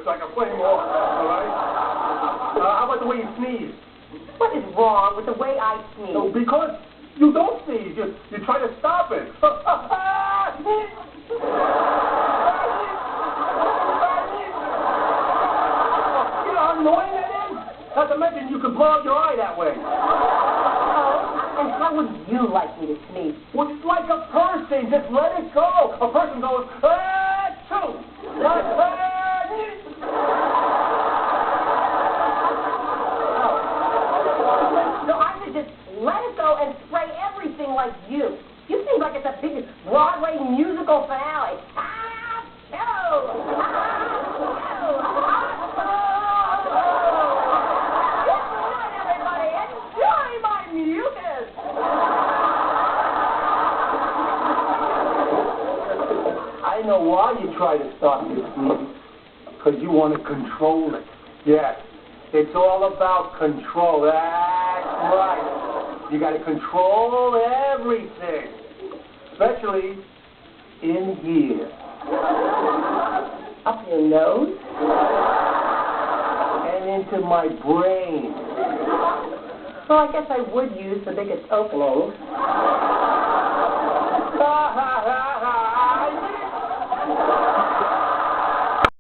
so I can play more, all right? How about the way you sneeze? What is wrong with the way I sneeze? No, because you don't sneeze. You try to stop it. You know how annoying that is? Not to mention you can blow out your eye that way. Oh, and how would you like me to sneeze? Well, it's like a person. Just let it go. A person goes, achoo. So I should just let it go and spray everything like you. You seem like it's a big Broadway musical finale. Good night, everybody. Enjoy my mucus. I know why you try to stop your sneeze. Because you want to control it. Yes. It's all about control. That's right. You got to control everything. Especially in here. Up your nose? And into my brain. Well, I guess I would use the biggest opening.